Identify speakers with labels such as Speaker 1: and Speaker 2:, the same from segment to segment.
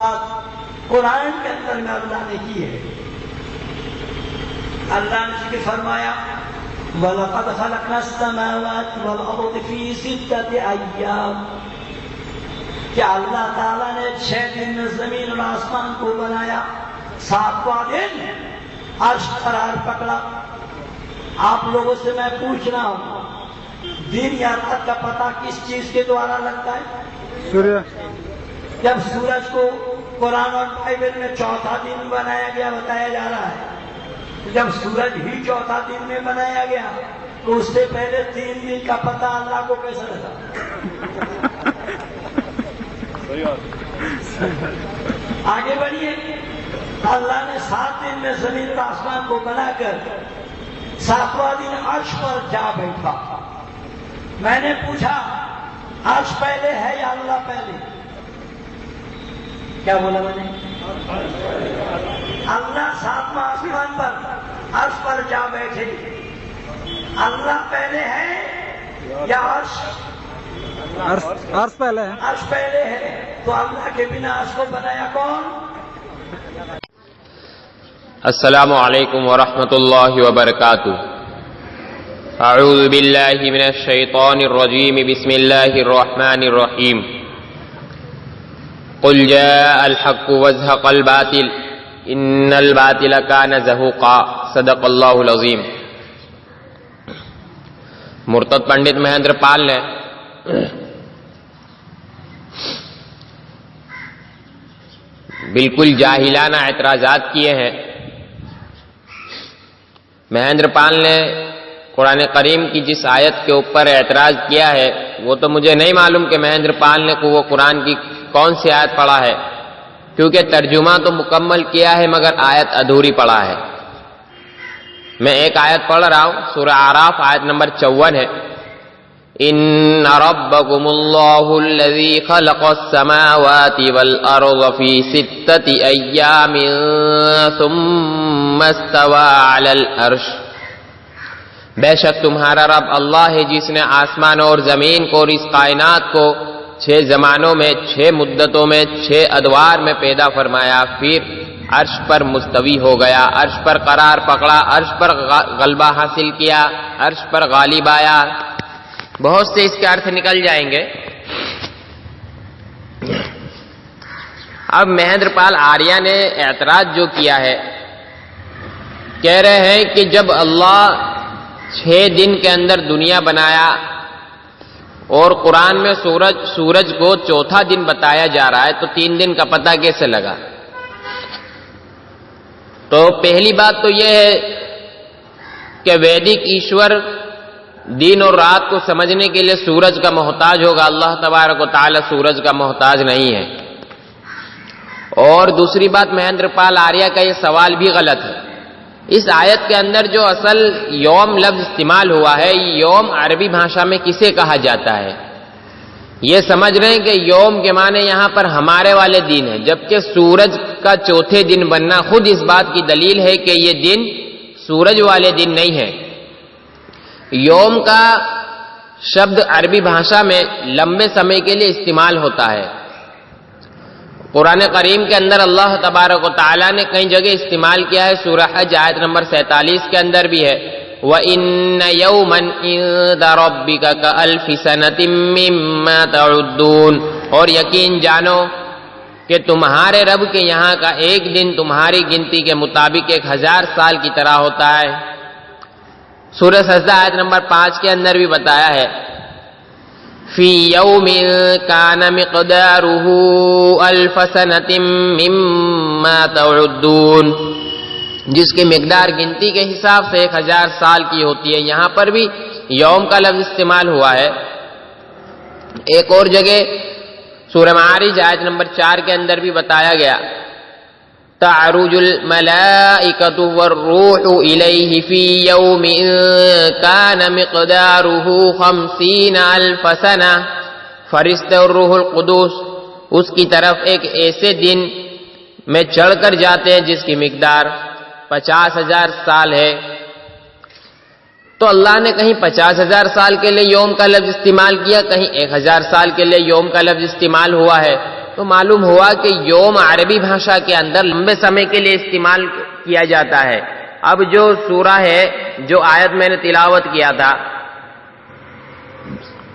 Speaker 1: قرآن کے اندر میں اللہ نے کی ہے. اللہ نے ذکر فرمایا وَلَقَدْ خَلَقْنَا السَّمَاوَاتِ وَالْأَرْضَ فِي سِتَّةِ أَيَّامٍ کہ اللہ تعالیٰ نے 6 دن میں زمین اور آسمان کو بنایا، 7واں دن عرش قرار پکڑا. آپ لوگوں سے میں پوچھ رہا ہوں، دن یا رات کا پتہ کس چیز کے دوارا لگتا ہے؟
Speaker 2: سورج.
Speaker 1: جب سورج کو قرآن اور بائبل میں چوتھا دن بنایا گیا بتایا جا رہا ہے، جب سورج ہی چوتھا دن میں بنایا گیا تو اس سے پہلے 3 دن کا پتہ اللہ کو کیسے لگا؟ آگے بڑھیے. اللہ نے 7 دن میں زمین اور آسمان کو بنا کر 7واں دن عرش پر جا بیٹھا. میں نے پوچھا عرش پہلے ہے یا اللہ پہلے؟ کیا بولا میں نے؟ اللہ 7واں آسمان پر عرش پر جا بیٹھے. اللہ پہلے ہے یا عرش؟
Speaker 2: عرش پہلے ہے.
Speaker 1: عرش پہلے ہے تو اللہ کے بنا عرش کو بنایا کون؟
Speaker 3: السلام علیکم ورحمۃ اللہ وبرکاتہ. اعوذ باللہ من الشیطان الرجیم بسم اللہ الرحمن الرحیم. قل جاء الحق وزهق الباطل ان الباطل كان زهوقا. صدق اللہ العظیم. مرتد پنڈت مہندر پال نے بالکل جاہلانہ اعتراضات کیے ہیں. مہندر پال نے قرآن کریم کی جس آیت کے اوپر اعتراض کیا ہے وہ تو مجھے نہیں معلوم کہ مہندر پال نے وہ قرآن کی کون سی آیت پڑھا ہے، کیونکہ ترجمہ تو مکمل کیا ہے مگر آیت ادھوری پڑھا ہے. میں ایک آیت پڑھ رہا ہوں، سورہ اعراف آیت نمبر 54 ہے. ان ربکم اللہ الذی خلق السماوات والارض فی 6 ایام ثم استوى علی العرش. بے شک تمہارا رب اللہ ہے جس نے آسمان اور زمین کو اور اس کائنات کو 6 زمانوں میں 6 مدتوں میں 6 ادوار میں پیدا فرمایا، پھر عرش پر مستوی ہو گیا، عرش پر قرار پکڑا، عرش پر غلبہ حاصل کیا، عرش پر غالب آیا. بہت سے اس کے ارتھ نکل جائیں گے. اب مہندر پال آریہ نے اعتراض جو کیا ہے، کہہ رہے ہیں کہ جب اللہ 6 دن کے اندر دنیا بنایا اور قرآن میں سورج کو چوتھا دن بتایا جا رہا ہے تو 3 دن کا پتہ کیسے لگا؟ تو پہلی بات تو یہ ہے کہ ویدک ایشور دن اور رات کو سمجھنے کے لیے سورج کا محتاج ہوگا. اللہ تبارک و تعالی سورج کا محتاج نہیں ہے. اور دوسری بات مہندر پال آریہ کا یہ سوال بھی غلط ہے. اس آیت کے اندر جو اصل یوم لفظ استعمال ہوا ہے، یوم عربی بھاشا میں کسے کہا جاتا ہے؟ یہ سمجھ رہے ہیں کہ یوم کے معنی یہاں پر ہمارے والے دن ہے، جبکہ سورج کا چوتھے دن بننا خود اس بات کی دلیل ہے کہ یہ دن سورج والے دن نہیں ہے. یوم کا شبد عربی بھاشا میں لمبے سمے کے لیے استعمال ہوتا ہے. قرآن کریم کے اندر اللہ تبارک و تعالیٰ نے کئی جگہ استعمال کیا ہے. سورہ حج آیت نمبر 47 کے اندر بھی ہے وَإِنَّ يَوْمًا عِندَ رَبِّكَ كَأَلْفِ سَنَةٍ مِّمَّا تَعُدُّونَ. اور یقین جانو کہ تمہارے رب کے یہاں کا ایک دن تمہاری گنتی کے مطابق 1000 سال کی طرح ہوتا ہے. سورہ سجدہ آیت نمبر 5 کے اندر بھی بتایا ہے فی یوم کان مقدارہ 1000 سنۃ مما تعدون، جس کی مقدار گنتی کے حساب سے 1000 سال کی ہوتی ہے. یہاں پر بھی یوم کا لفظ استعمال ہوا ہے. ایک اور جگہ سورہ معارج آیت نمبر 4 کے اندر بھی بتایا گیا تعرج الملائکۃ والروح الیہ فی یوم کان مقدارہ 50,000 سنہ. فرشتے اور روح القدس اس کی طرف ایک ایسے دن میں چڑھ کر جاتے ہیں جس کی مقدار 50,000 سال ہے. تو اللہ نے کہیں 50,000 سال کے لیے یوم کا لفظ استعمال کیا، کہیں 1,000 سال کے لیے یوم کا لفظ استعمال ہوا ہے. تو معلوم ہوا کہ یوم عربی بھاشا کے اندر لمبے سمے کے لیے استعمال کیا جاتا ہے. اب جو سورہ ہے، جو آیت میں نے تلاوت کیا تھا،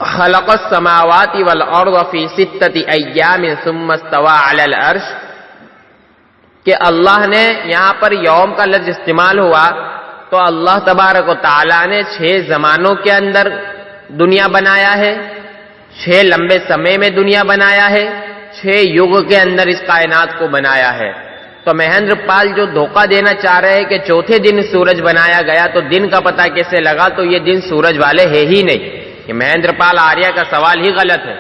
Speaker 3: خلق السماوات والارض فی ستۃ ایام ثم استوى علی العرش، کہ اللہ نے یہاں پر یوم کا لفظ استعمال ہوا تو اللہ تبارک و تعالیٰ نے 6 زمانوں کے اندر دنیا بنایا ہے، 6 لمبے سمے میں دنیا بنایا ہے، 6 یگ کے اندر اس کائنات کو بنایا ہے. تو مہیندر پال جو دھوکہ دینا چاہ رہے ہیں کہ چوتھے دن سورج بنایا گیا تو دن کا پتہ کیسے لگا، تو یہ دن سورج والے ہے ہی نہیں. یہ مہیندر پال آریہ کا سوال ہی غلط ہے.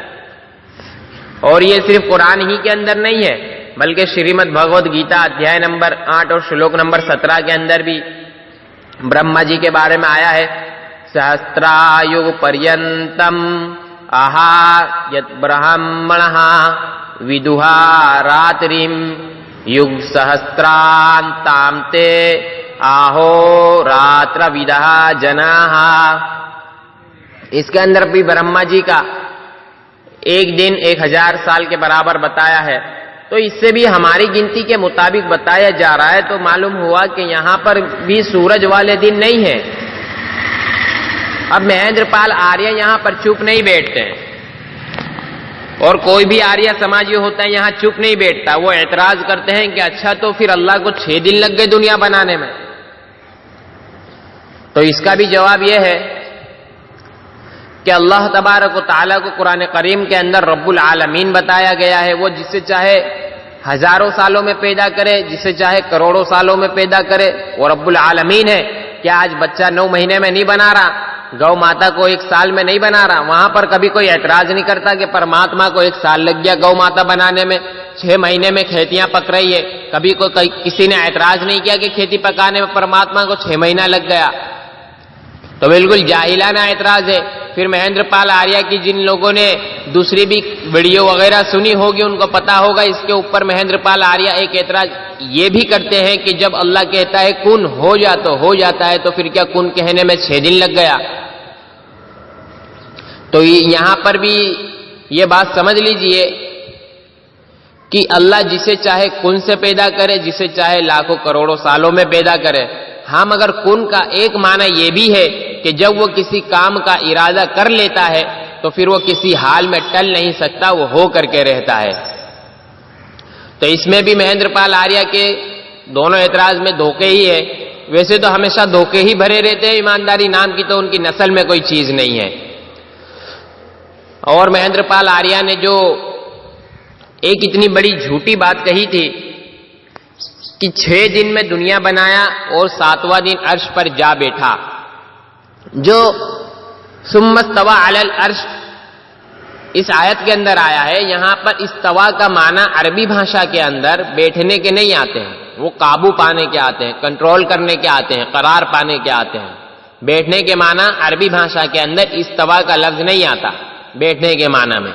Speaker 3: اور یہ صرف قرآن ہی کے اندر نہیں ہے بلکہ شریمد بھگوت گیتا ادھیائے نمبر 8 اور شلوک نمبر 17 کے اندر بھی برہما جی کے بارے میں آیا ہے. سہسرایگ پرینتم آہا یت برہمنہ ودوہا راتریم یگ سہسرانتامتے آہو راتر ودہ جناہ. اس کے اندر بھی برہما جی کا ایک دن 1000 سال کے برابر بتایا ہے. تو اس سے بھی ہماری گنتی کے مطابق بتایا جا رہا ہے. تو معلوم ہوا کہ یہاں پر بھی سورج والے دن نہیں ہے. اب مہیندر پال آریہ یہاں پر چپ نہیں بیٹھتے ہیں، اور کوئی بھی آریہ سماجی ہوتا ہے یہاں چپ نہیں بیٹھتا. وہ اعتراض کرتے ہیں کہ اچھا تو پھر اللہ کو 6 دن لگ گئے دنیا بنانے میں. تو اس کا بھی جواب یہ ہے کہ اللہ تبارک و تعالیٰ کو قرآن کریم کے اندر رب العالمین بتایا گیا ہے. وہ جسے چاہے ہزاروں سالوں میں پیدا کرے، جسے چاہے کروڑوں سالوں میں پیدا کرے، وہ رب العالمین ہے. کیا آج بچہ 9 مہینے میں نہیں بنا رہا، گو ماتا کو 1 سال میں نہیں بنا رہا؟ وہاں پر کبھی کوئی اعتراض نہیں کرتا کہ پرماتما کو 1 سال لگ گیا گو ماتا بنانے میں، 6 مہینے میں کھیتیاں پک رہی ہے. کبھی کسی نے اعتراض نہیں کیا کہ کھیتی پکانے میں پرماتما کو 6 مہینہ لگ گیا. تو بالکل جاہلانہ اعتراض ہے. پھر مہیندر پال آریہ کی جن لوگوں نے دوسری بھی ویڈیو وغیرہ سنی ہوگی ان کو پتا ہوگا اس کے اوپر مہیندر پال آریہ ایک اعتراض یہ بھی کرتے ہیں کہ جب اللہ کہتا ہے کن ہو جاتا ہے تو پھر کیا کن کہنے میں 6 دن لگ گیا؟ تو یہاں پر بھی یہ بات سمجھ لیجئے کہ اللہ جسے چاہے کن سے پیدا کرے، جسے چاہے لاکھوں کروڑوں سالوں میں پیدا کرے. ہاں مگر کن کا ایک معنی یہ بھی ہے کہ جب وہ کسی کام کا ارادہ کر لیتا ہے تو پھر وہ کسی حال میں ٹل نہیں سکتا، وہ ہو کر کے رہتا ہے. تو اس میں بھی مہیندر پال آریہ کے دونوں اعتراض میں دھوکے ہی ہے. ویسے تو ہمیشہ دھوکے ہی بھرے رہتے ہیں، ایمانداری نام کی تو ان کی نسل میں کوئی چیز نہیں ہے. اور مہیندر پال آریہ نے جو ایک اتنی بڑی جھوٹی بات کہی تھی کہ 6 دن میں دنیا بنایا اور 7واں دن عرش پر جا بیٹھا، جو ثم استوى علی العرش اس آیت کے اندر آیا ہے. یہاں پر استوا کا معنی عربی بھاشا کے اندر بیٹھنے کے نہیں آتے ہیں، وہ قابو پانے کے آتے ہیں، کنٹرول کرنے کے آتے ہیں، قرار پانے کے آتے ہیں. بیٹھنے کے معنی عربی بھاشا کے اندر استوا کا لفظ نہیں آتا بیٹھنے کے معنی میں.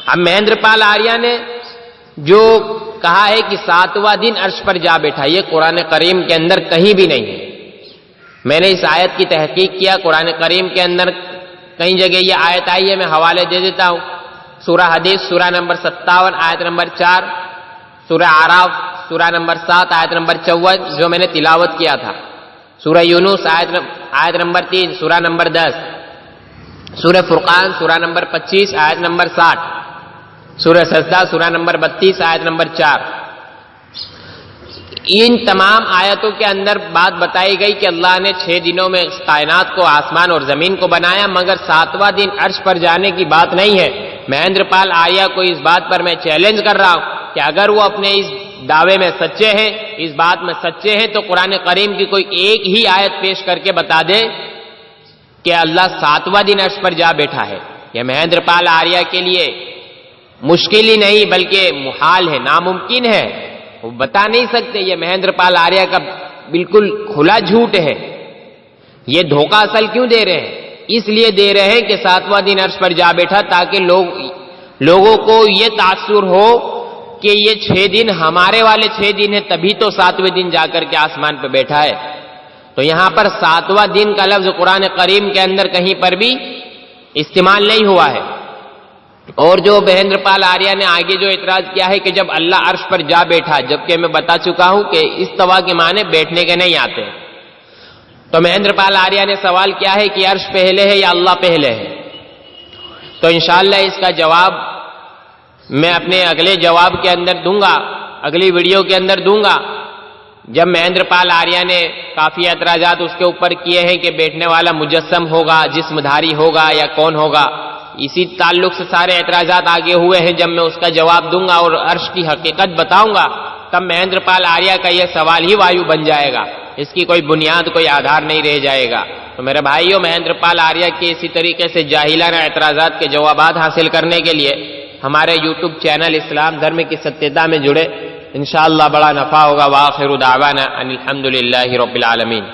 Speaker 3: اب مہیندر پال آریہ نے جو کہا ہے کہ 7واں دن عرش پر جا بیٹھا، یہ قرآن کریم کے اندر کہیں بھی نہیں ہے. میں نے اس آیت کی تحقیق کیا، قرآن کریم کے اندر کئی جگہ یہ آیت آئی ہے، میں حوالے دے دیتا ہوں. سورہ حدیث سورہ نمبر 57 آیت نمبر 4، سورہ اعراف سورہ نمبر 7 آیت نمبر 54 جو میں نے تلاوت کیا تھا، سورہ یونس آیت نمبر 3، سورہ نمبر 10، سورہ فرقان سورہ نمبر 25 آیت نمبر 60، سورہ سجدہ سورہ نمبر 32 آیت نمبر 4. ان تمام آیتوں کے اندر بات بتائی گئی کہ اللہ نے 6 دنوں میں کائنات کو، آسمان اور زمین کو بنایا، مگر 7واں دن عرش پر جانے کی بات نہیں ہے. مہیندر پال آریہ کو اس بات پر میں چیلنج کر رہا ہوں کہ اگر وہ اپنے اس دعوے میں سچے ہیں، اس بات میں سچے ہیں، تو قرآن کریم کی کوئی ایک ہی آیت پیش کر کے بتا دے کہ اللہ 7واں دن عرش پر جا بیٹھا ہے. یہ مہیندر پال آریہ کے لیے مشکل ہی نہیں بلکہ محال ہے، ناممکن ہے. وہ بتا نہیں سکتے. یہ مہیندر پال آریہ کا بالکل کھلا جھوٹ ہے. یہ دھوکہ اصل کیوں دے رہے ہیں؟ اس لیے دے رہے ہیں کہ 7واں دن عرش پر جا بیٹھا تاکہ لوگوں کو یہ تاثر ہو کہ یہ 6 دن ہمارے والے 6 دن ہیں، تبھی تو 7ویں دن جا کر کے آسمان پہ بیٹھا ہے. تو یہاں پر 7واں دن کا لفظ قرآن کریم کے اندر کہیں پر بھی استعمال نہیں ہوا ہے. اور جو مہیندر پال آریہ نے آگے جو اعتراض کیا ہے کہ جب اللہ عرش پر جا بیٹھا، جبکہ میں بتا چکا ہوں کہ استوا کے معنی بیٹھنے کے نہیں آتے، تو مہیندر پال آریہ نے سوال کیا ہے کہ عرش پہلے ہے یا اللہ پہلے ہے؟ تو انشاءاللہ اس کا جواب میں اپنے اگلے جواب کے اندر دوں گا، اگلی ویڈیو کے اندر دوں گا، جب مہیندر پال آریہ نے کافی اعتراضات اس کے اوپر کیے ہیں کہ بیٹھنے والا مجسم ہوگا، جسم دھاری ہوگا یا کون ہوگا، اسی تعلق سے سارے اعتراضات آگے ہوئے ہیں، جب میں اس کا جواب دوں گا اور عرش کی حقیقت بتاؤں گا، تب مہیندر پال آریہ کا یہ سوال ہی وایو بن جائے گا، اس کی کوئی بنیاد، کوئی آدھار نہیں رہ جائے گا۔ تو میرے بھائیوں، مہیندر پال آریہ کے اسی طریقے سے جاہلانہ اعتراضات کے جوابات حاصل کرنے کے لیے ہمارے یوٹیوب چینل اسلام دھرم کی ستیہتا میں جڑے، انشاءاللہ بڑا نفع ہوگا۔ وآخر دعوانا ان الحمدللہ رب العالمین۔